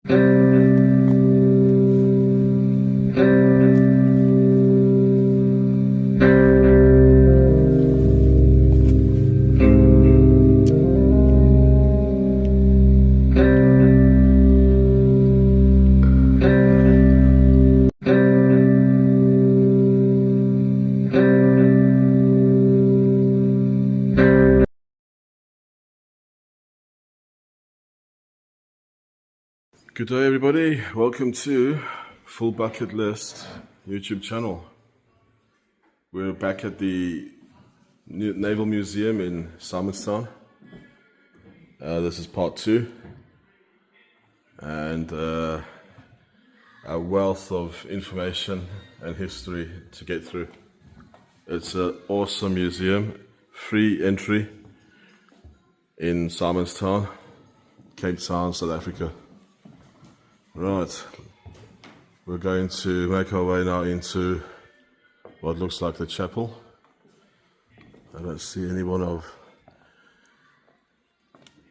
Good day, everybody. Welcome to Full Bucket List YouTube channel. We're back at the Naval Museum in Simonstown. This is part 2, and a wealth of information and history to get through. It's an awesome museum, free entry in Simonstown, Cape Town, South Africa. Right, we're going to make our way now into what looks like the chapel. I don't see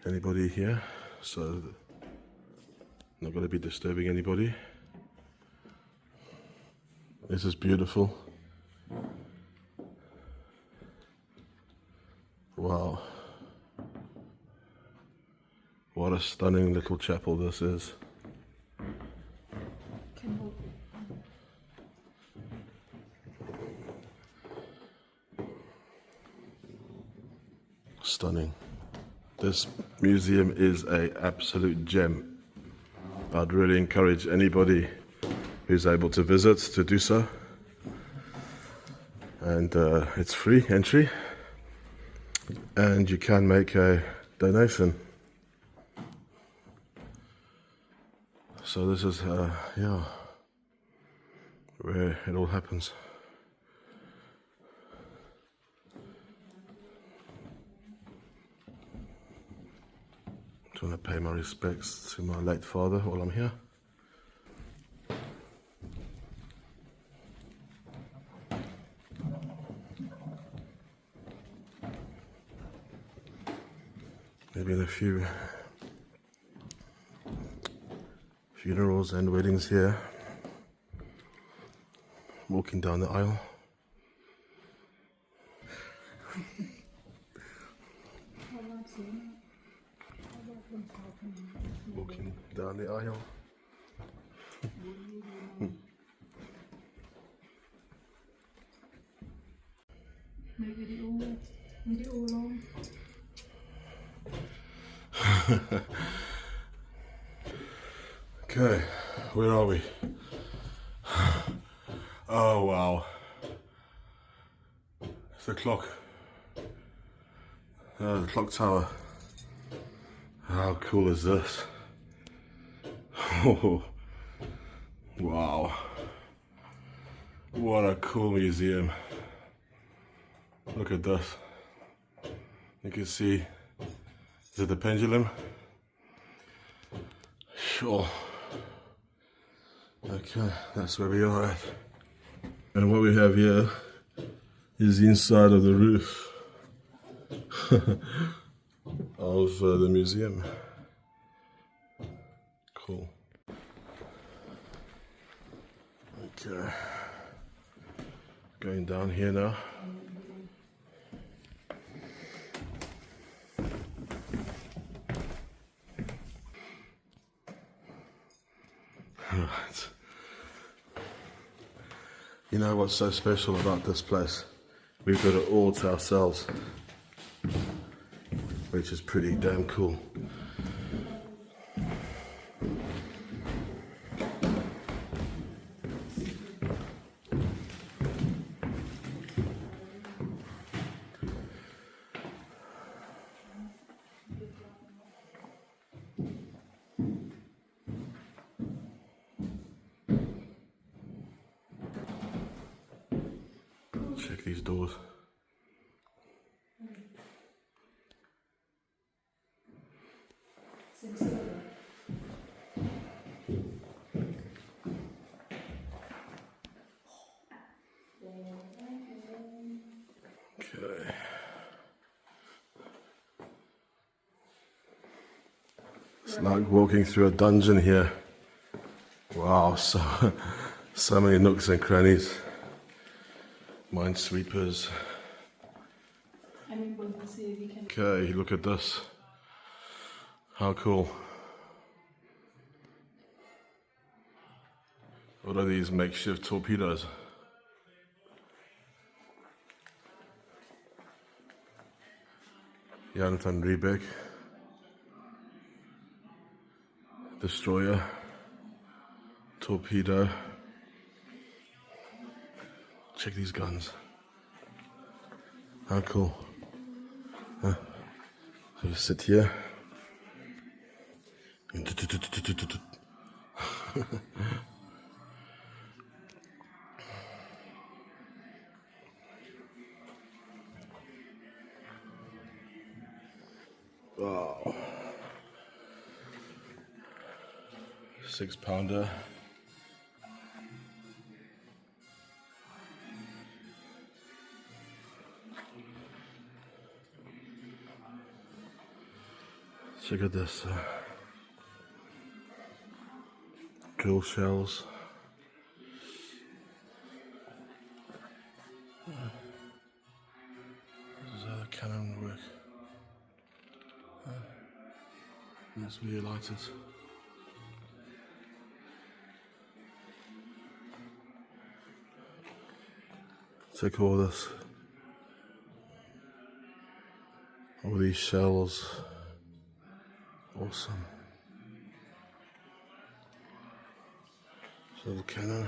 anybody here, so not going to be disturbing anybody. This is beautiful. Wow, what a stunning little chapel this is. Stunning. This museum is an absolute gem. I'd really encourage anybody who's able to visit to do so. And it's free entry, and you can make a donation. So this is where it all happens. I want to pay my respects to my late father while I'm here. There have been a few funerals and weddings here. Walking down the aisle. Walking down the aisle. Okay, where are we? Oh wow, it's the clock. The clock tower. How cool is this? Oh, wow. What a cool museum. Look at this. You can see, is it the pendulum? Sure. Okay, that's where we are at. And what we have here is the inside of the roof of the museum. Cool. Okay. Going down here now. Right. You know what's so special about this place? We've got it all to ourselves, which is pretty damn cool. Check these doors. Okay. It's like walking through a dungeon here. Wow, so many nooks and crannies. Minesweepers. Okay, look at this. How cool. What are these makeshift torpedoes? Jan van Riebeck. Destroyer. Torpedo. Check these guns. How cool. Huh? So you sit here. Wow. 6-pounder. Check out this. Kill shells. This is how the cannon work. That's where you light it. Take all this. All these shells. Awesome. So the cannon.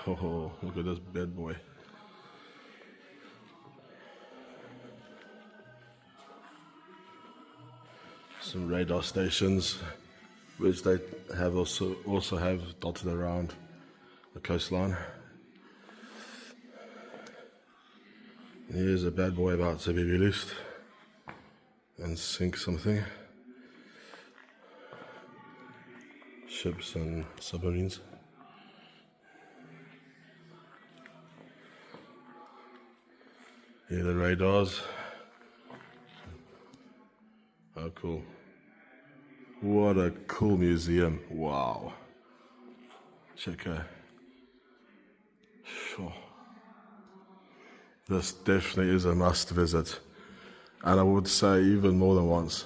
Oh, look at this bad boy. Some radar stations, which they have also have dotted around the coastline. Here's a bad boy about to be released and sink something. Ships and submarines. Here are the radars. How cool. What a cool museum. Wow. Check out. Sure. This definitely is a must visit. And I would say even more than once.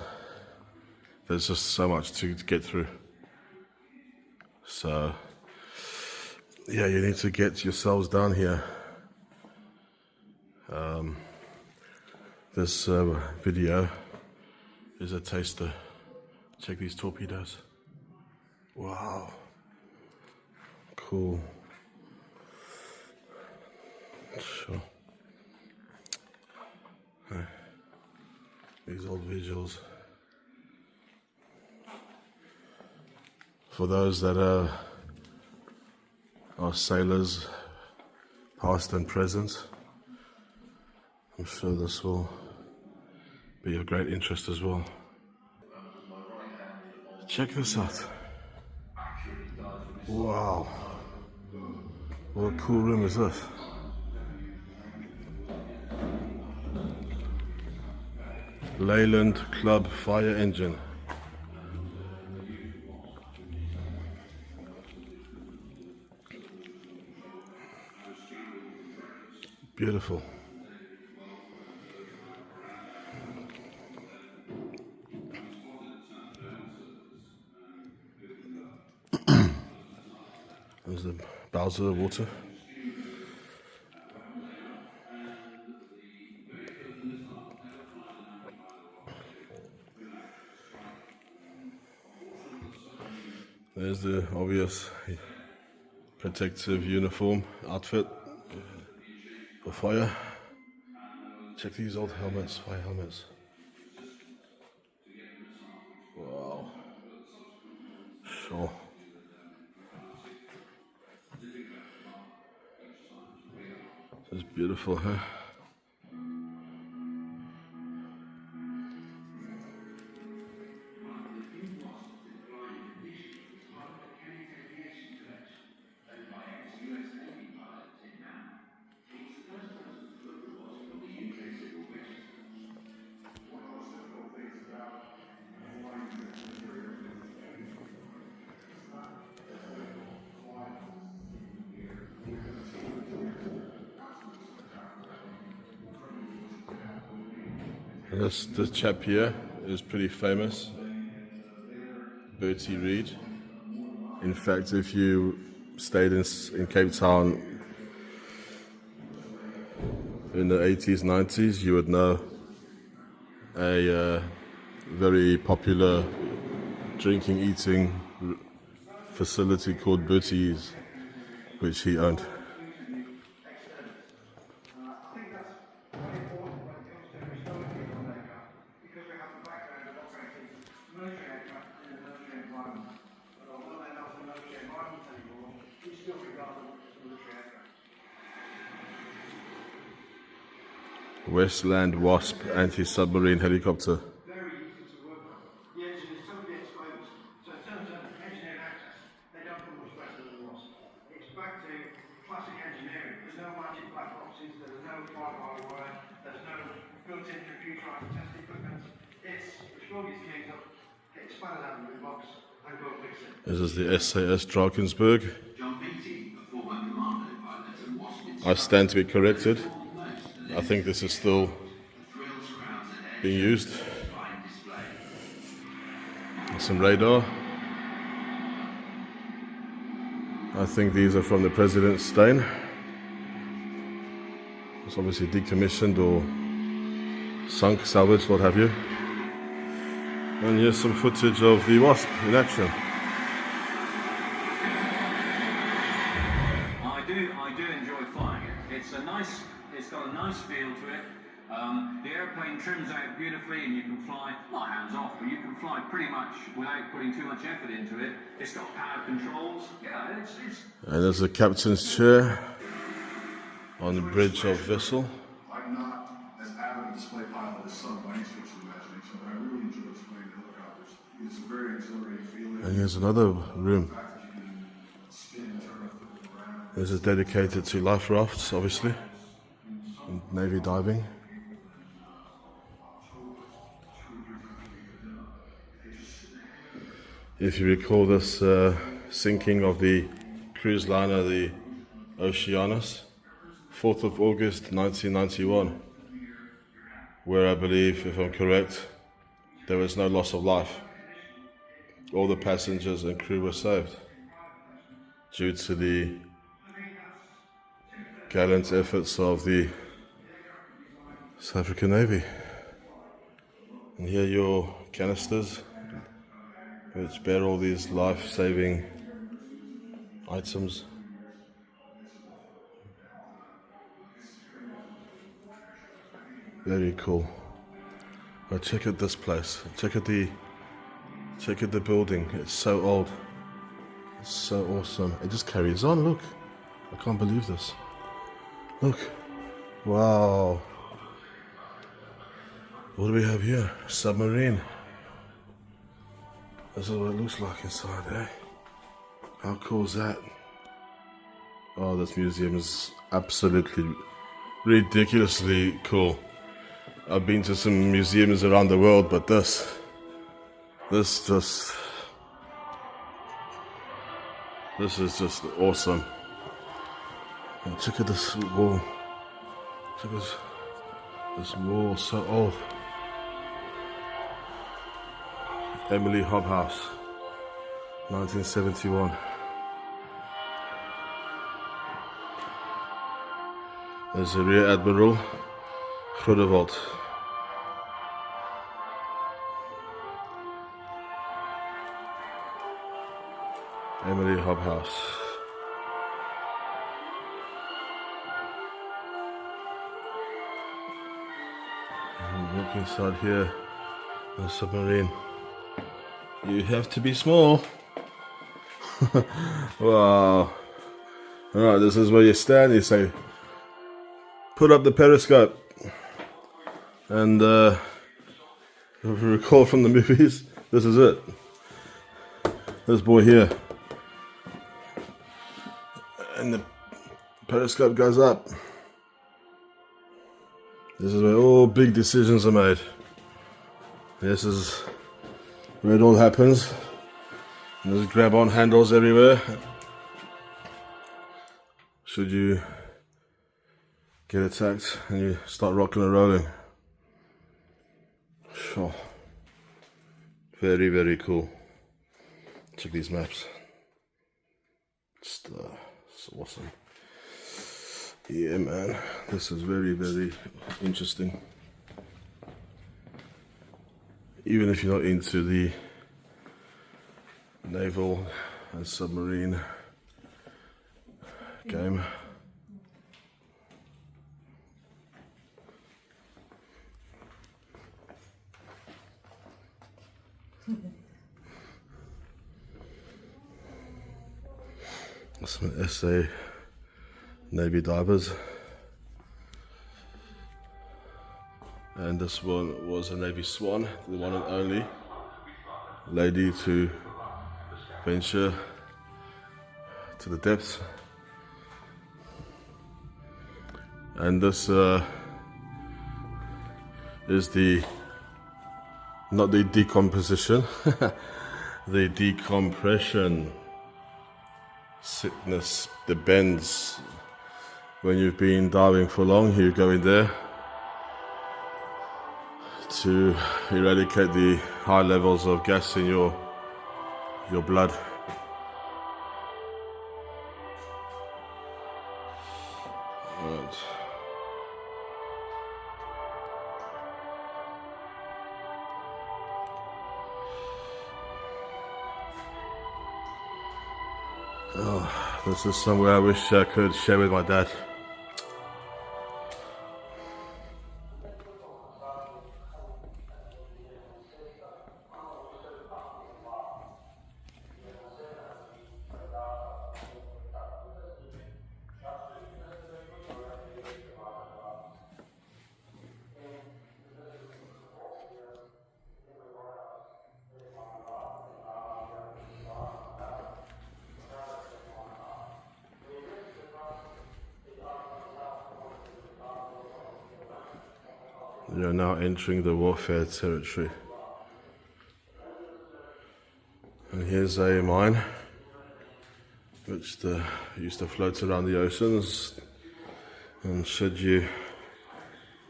There's just so much to get through. So, yeah, you need to get yourselves down here. This video is a taster. Check these torpedoes. Wow. Cool. Sure. These old visuals. For those that are sailors, past and present, I'm sure this will be of great interest as well. Check this out. Wow. What a cool room is this? Leyland Club fire engine. Beautiful. There's the Bowser water. There's the obvious protective uniform outfit for fire. Check these old helmets, fire helmets. Wow. Sure. This is beautiful, huh? This chap here is pretty famous, Bertie Reed. In fact, if you stayed in Cape Town in the 80s, 90s, you would know a very popular drinking, eating facility called Bertie's, which he owned. Westland Wasp anti-submarine helicopter. Very easy to work on. The engine is totally exposed. So in terms of engineering access, they don't come much better than the Wasp. It's back to classic engineering. There's no magic black boxes, there's no fly-by wire, there's no built-in computerized test equipment. It's the plug is fused up, get expanded out of the box, and go fix it. This is the SAS Drakensberg. John Beatty, a former commando pilot and Wasp I stand to be corrected. I think this is still being used. Some radar. I think these are from the President's Stain. It's obviously decommissioned or sunk, salvaged, what have you. And here's some footage of the Wasp in action. I do enjoy flying it. It's got a nice feel to it. The airplane trims out beautifully and you can fly, not hands off, but you can fly pretty much without putting too much effort into it. It's got power controls. Yeah, it's And there's the captain's chair on the bridge of Vessel. I'm not as avid a display pilot as some by any stretch of the imagination, but I really enjoy displaying helicopters. It's a very exhilarating feeling. And here's another room. The fact that you can spin and turn and flip them around. This is dedicated to life rafts, obviously, and Navy diving. If you recall this sinking of the cruise liner, the Oceanus, 4th of August 1991, where I believe, if I'm correct, there was no loss of life. All the passengers and crew were saved due to the gallant efforts of the South African Navy. And here are your canisters, which bear all these life-saving items. Very cool. Now check out this place. Check out the building. It's so old. It's so awesome. It just carries on. Look, I can't believe this. Look, wow. What do we have here? Submarine. This is what it looks like inside, eh? How cool is that? Oh, this museum is absolutely ridiculously cool. I've been to some museums around the world, but this is just awesome. And check at this wall. Check out this wall, so old. Emily Hobhouse, 1971. There's a Rear Admiral Groenewald. Emily Hobhouse. And look inside here, the submarine. You have to be small. Wow. Alright, this is where you stand, you say, put up the periscope. And if you recall from the movies, this is it. This boy here. And the periscope goes up. This is where all big decisions are made. This is where it all happens. And there's grab-on handles everywhere. Should you get attacked and you start rocking and rolling. Oh, very, very cool. Check these maps. Just it's awesome. Yeah, man, this is very, very interesting. Even if you're not into the naval and submarine game. Some SA Navy divers, and this one was a Navy Swan, the one and only lady to venture to the depths. And this is the, not the decomposition, the decompression sickness, the bends. When you've been diving for long, you go in there to eradicate the high levels of gas in your blood. Right. Oh, this is somewhere I wish I could share with my dad. You're now entering the warfare territory. And here's a mine which used to float around the oceans, and should you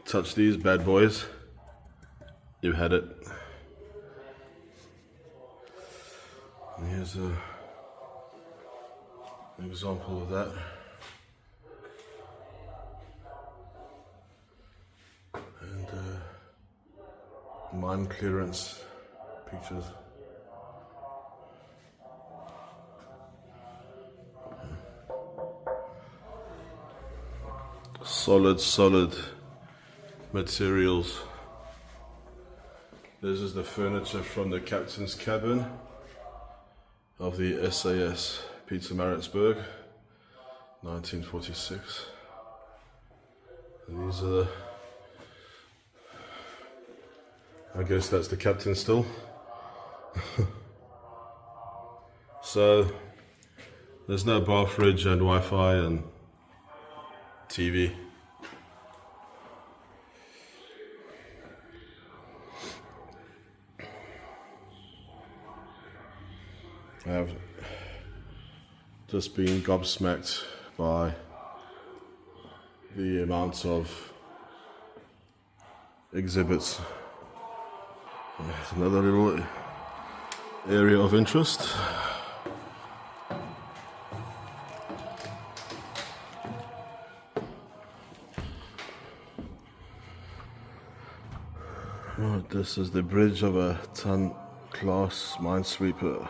touch these bad boys, you had it. And here's an example of that. Mine clearance pictures. Solid materials. This is the furniture from the captain's cabin of the SAS Pietermaritzburg, 1946. And these are I guess that's the captain still. So there's no bar fridge and Wi-Fi and TV. I have just been gobsmacked by the amount of exhibits. It's another little area of interest. Right, this is the bridge of a ton class minesweeper.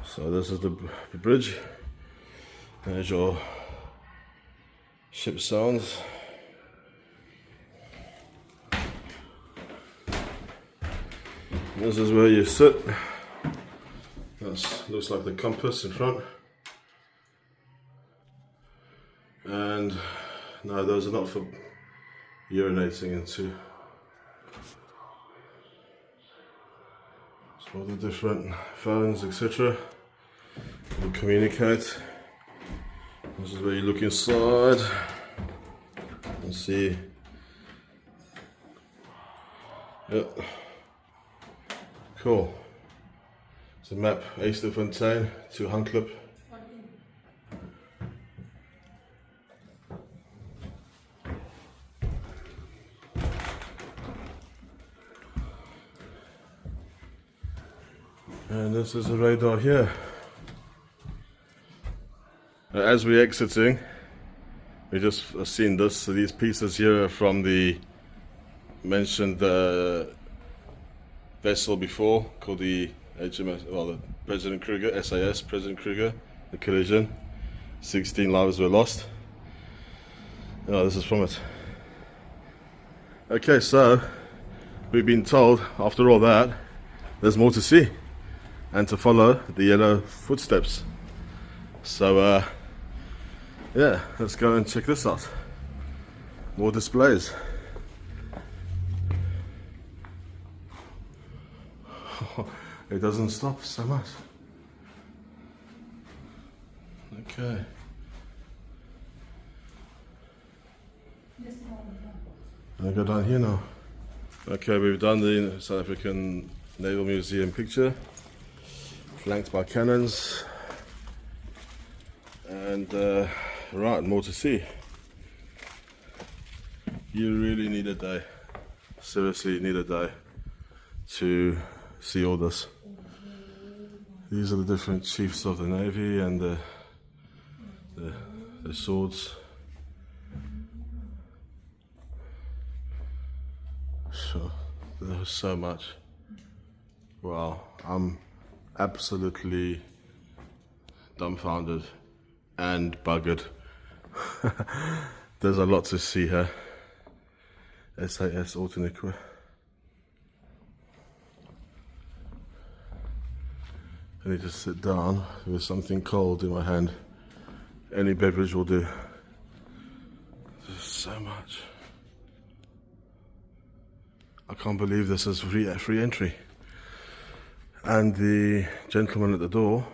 So this is the bridge. There's your ship sounds. This is where you sit. That looks like the compass in front. And no, those are not for urinating into. So all the different phones, etc. will communicate. This is where you look inside and see. Yep. Cool. It's a map, Easterfontein to Huncliffe. And this is the radar here. As we're exiting, we just seen this. So these pieces here are from the mentioned vessel before, called the HMS, well, the President Kruger, SAS President Kruger, the collision. 16 lives were lost. Oh, this is from it. Okay, so we've been told after all that there's more to see and to follow the yellow footsteps. So yeah, let's go and check this out. More displays. It doesn't stop so much. Okay. I go down here now. Okay, we've done the South African Naval Museum picture, flanked by cannons, and right, more to see. You really need a day, seriously need a day to see all this. These are the different chiefs of the Navy and the swords. So there's so much. Wow, I'm absolutely dumbfounded and buggered. There's a lot to see here. SAS Authentiqua. I need to sit down with something cold in my hand. Any beverage will do. There's so much. I can't believe this is free entry. And the gentleman at the door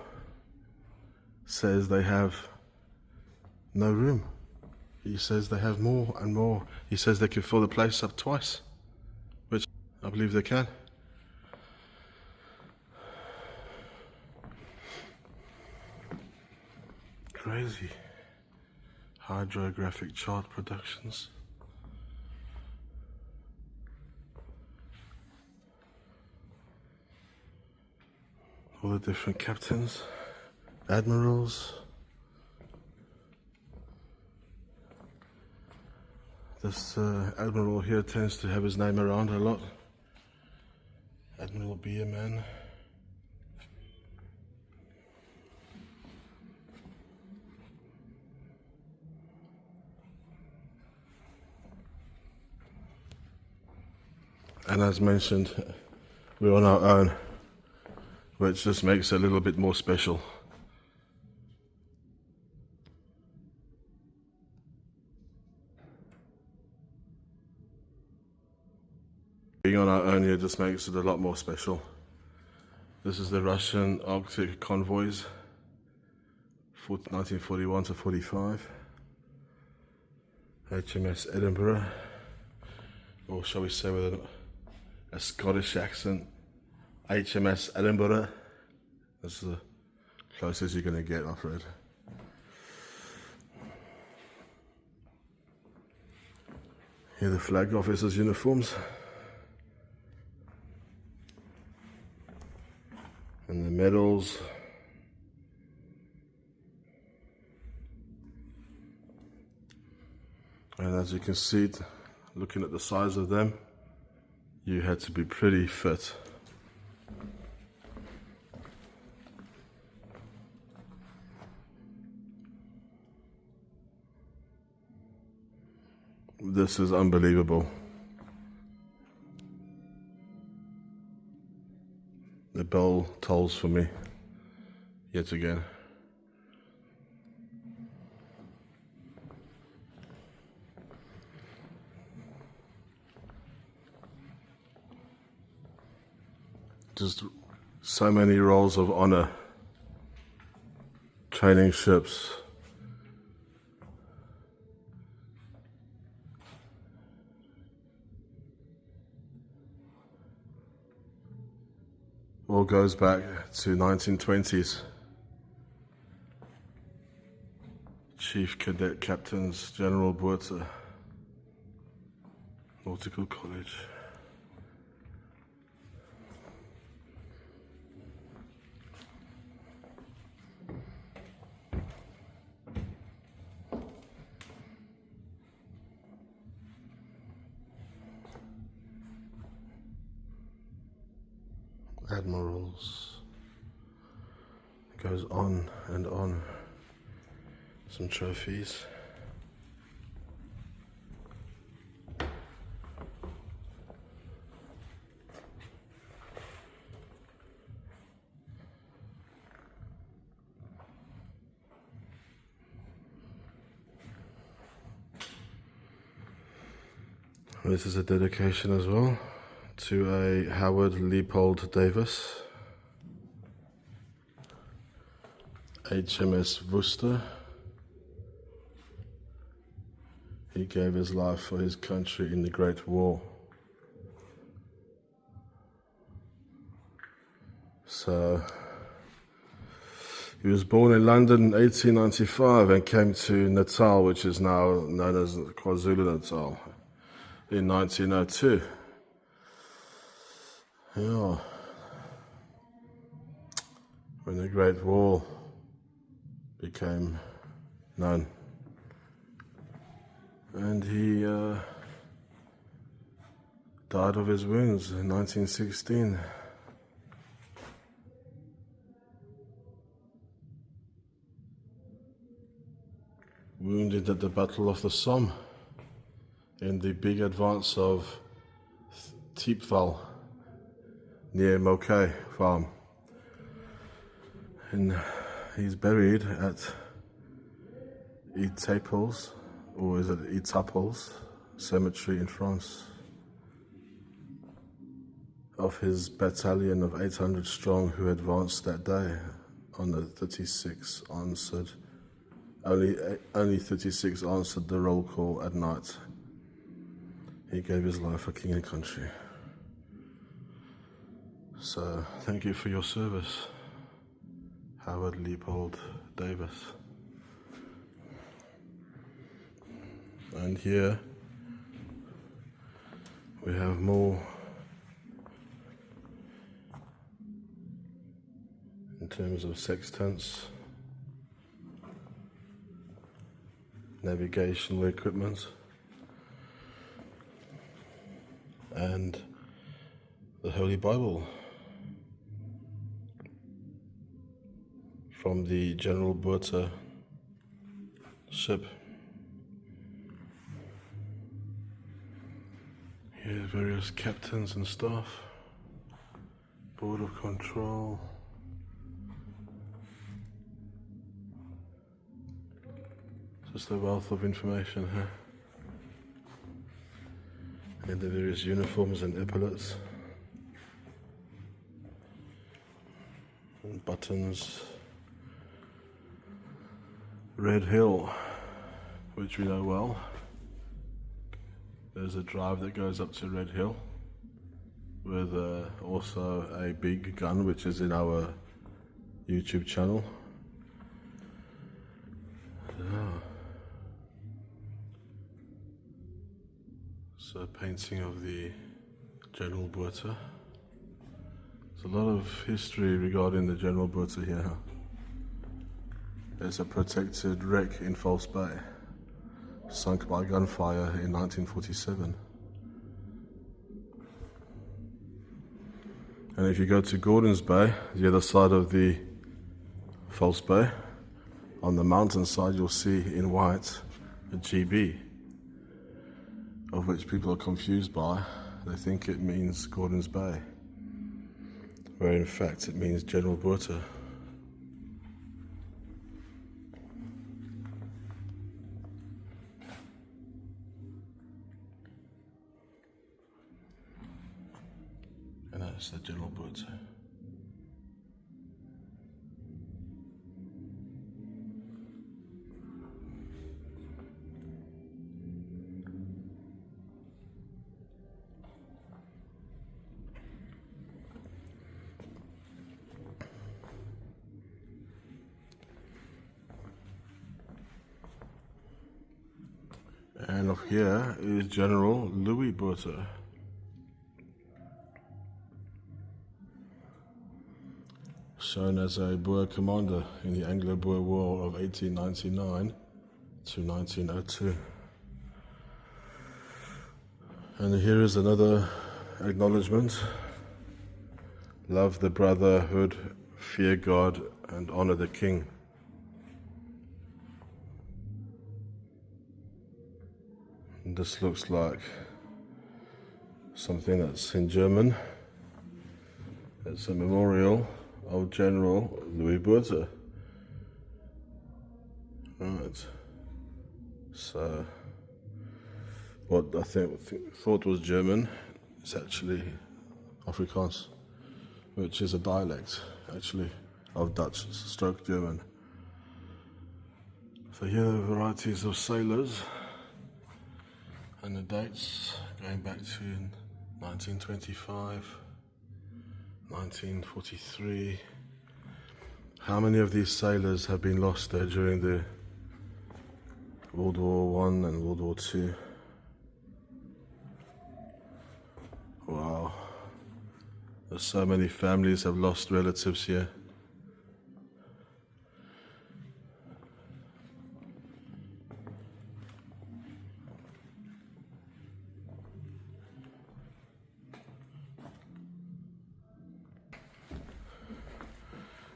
says they have no room. He says they have more and more. He says they can fill the place up twice, which I believe they can. Crazy. Hydrographic chart productions. All the different captains, admirals. This admiral here tends to have his name around a lot. Admiral Bierman. And as mentioned, we're on our own, which just makes it a little bit more special. Being on our own here just makes it a lot more special. This is the Russian Arctic convoys, 1941 to 45. HMS Edinburgh, or shall we say with a Scottish accent, HMS Edinburgh. That's the closest you're going to get, I'm afraid. Here are the flag officers' uniforms. And the medals. And as you can see, looking at the size of them, you had to be pretty fit. This is unbelievable. The bell tolls for me, yet again. just so many roles of honor, training ships. All goes back to 1920s. Chief Cadet Captains General Botha, Nautical College. Admirals. Goes on and on. Some trophies. This is a dedication as well to a Howard Leopold Davis, HMS Worcester. He gave his life for his country in the Great War. So, he was born in London in 1895 and came to Natal, which is now known as KwaZulu-Natal, in 1902. Yeah. When the Great War became known. And he died of his wounds in 1916. Wounded at the Battle of the Somme in the big advance of Thiepval near Moquet Farm. And he's buried at Etaples, or is it Etaples Cemetery in France, of his battalion of 800 strong who advanced that day on the 36 answered. Only 36 answered the roll call at night. He gave his life for king and country. So, thank you for your service, Howard Leopold Davis. And here we have more in terms of sextants, navigational equipment, and the Holy Bible from the General Botha ship. Here's various captains and staff, board of control. Just a wealth of information here. And the various uniforms and epaulets. And buttons. Red Hill, which we know well. There's a drive that goes up to Red Hill with also a big gun, which is in our YouTube channel. So a painting of the General Botha. There's a lot of history regarding the General Botha here. There's a protected wreck in False Bay, sunk by gunfire in 1947. And if you go to Gordons Bay, the other side of the False Bay, on the mountainside you'll see in white a GB, of which people are confused by. They think it means Gordons Bay, where in fact it means General Botha. And a That's the General Botha. And up here is General Louis Botha. Shown as a Boer commander in the Anglo-Boer War of 1899 to 1902. And here is another acknowledgement. Love the brotherhood, fear God, and honor the king. And this looks like something that's in German. It's a memorial of General Louis Botha. Right. So, what I thought was German is actually Afrikaans, which is a dialect, actually, of Dutch stroke German. So here are varieties of sailors, and the dates going back to 1925. 1943. How many of these sailors have been lost there during the World War I and World War II? Wow. There's so many families have lost relatives here.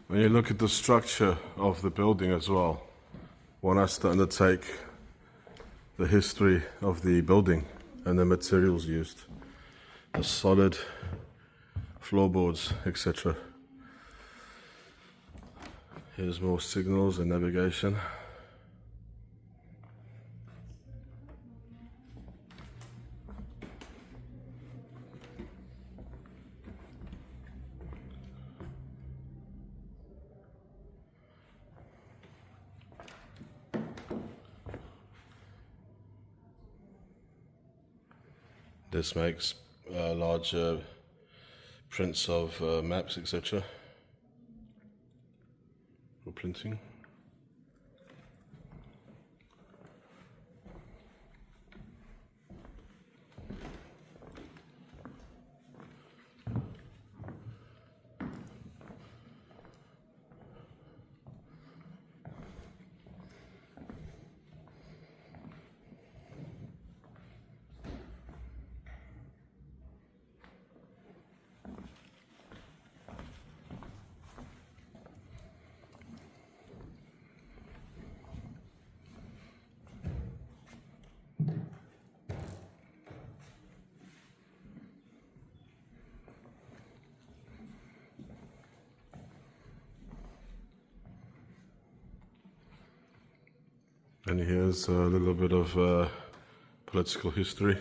When you look at the structure of the building as well, one has to undertake the history of the building and the materials used, the solid floorboards, etc. Here's more signals and navigation. This makes larger prints of maps, etc. for printing. And here's a little bit of political history.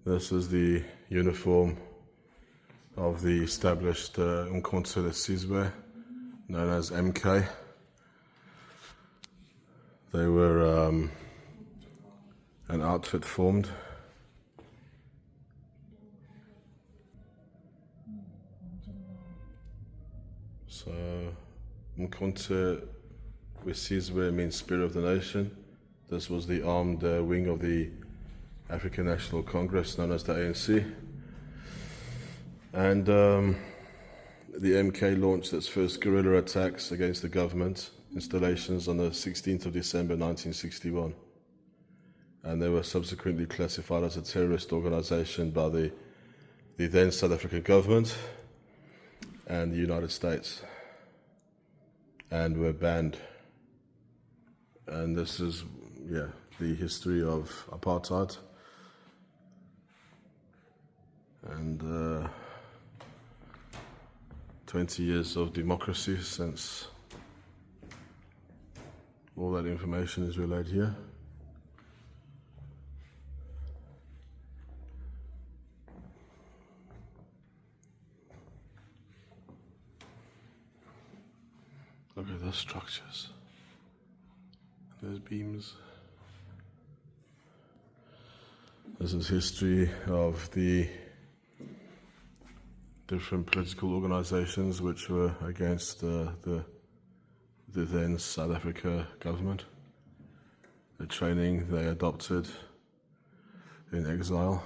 This is the uniform of the established Umkhonto weSizwe, known as MK. They were an outfit formed. So, Umkhonto weSizwe means Spirit of the Nation. This was the armed wing of the African National Congress, known as the ANC. And the MK launched its first guerrilla attacks against the government installations on the 16th of December 1961. And they were subsequently classified as a terrorist organization by the then South African government and the United States, and were banned. And this is, the history of apartheid. And 20 years of democracy since all that information is relayed here. Look at the structures. There's beams. This is history of the different political organizations which were against the then South Africa government. The training they adopted in exile.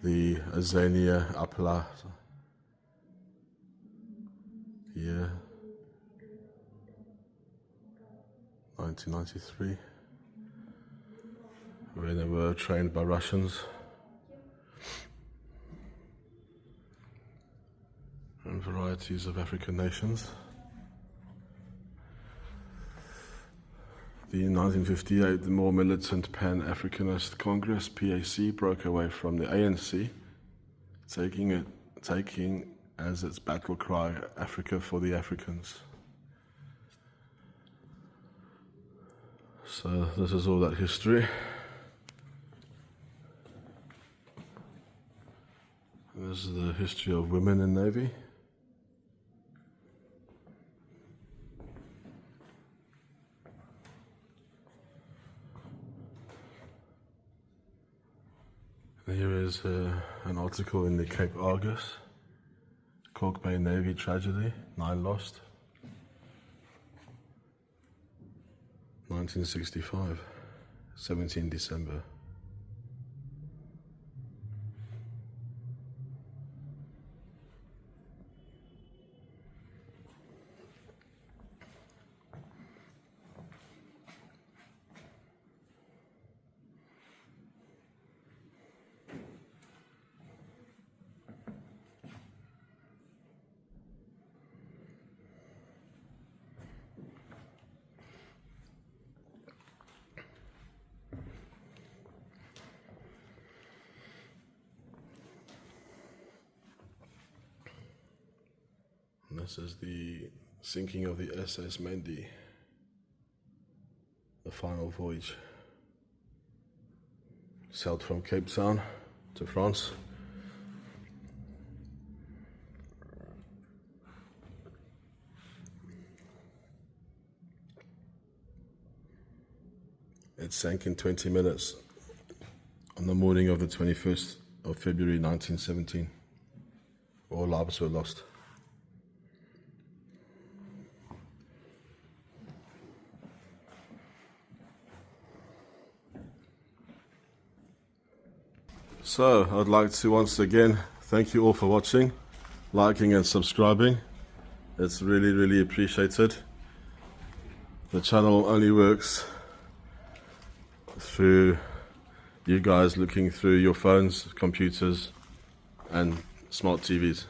The Azania Apla here, 1993, where they were trained by Russians. And varieties of African nations. The 1958, the more militant Pan-Africanist Congress, PAC, broke away from the ANC, taking as its battle cry, Africa for the Africans. So this is all that history. This is the history of women in Navy. Here is an article in the Cape Argus, Cork Bay Navy tragedy, 9 lost. 1965, 17 December. This is the sinking of the SS Mendy, the final voyage. Sailed from Cape Town to France. It sank in 20 minutes on the morning of the 21st of February 1917. All lives were lost. So, I'd like to once again thank you all for watching, liking and subscribing. It's really, really appreciated. The channel only works through you guys looking through your phones, computers and smart TVs.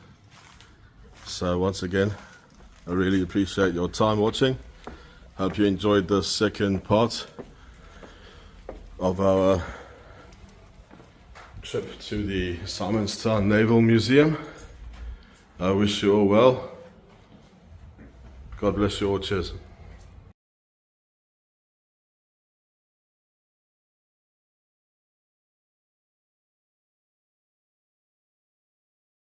So once again, I really appreciate your time watching. Hope you enjoyed the second part of our trip to the Simonstown Naval Museum. I wish you all well. God bless you all. Cheers.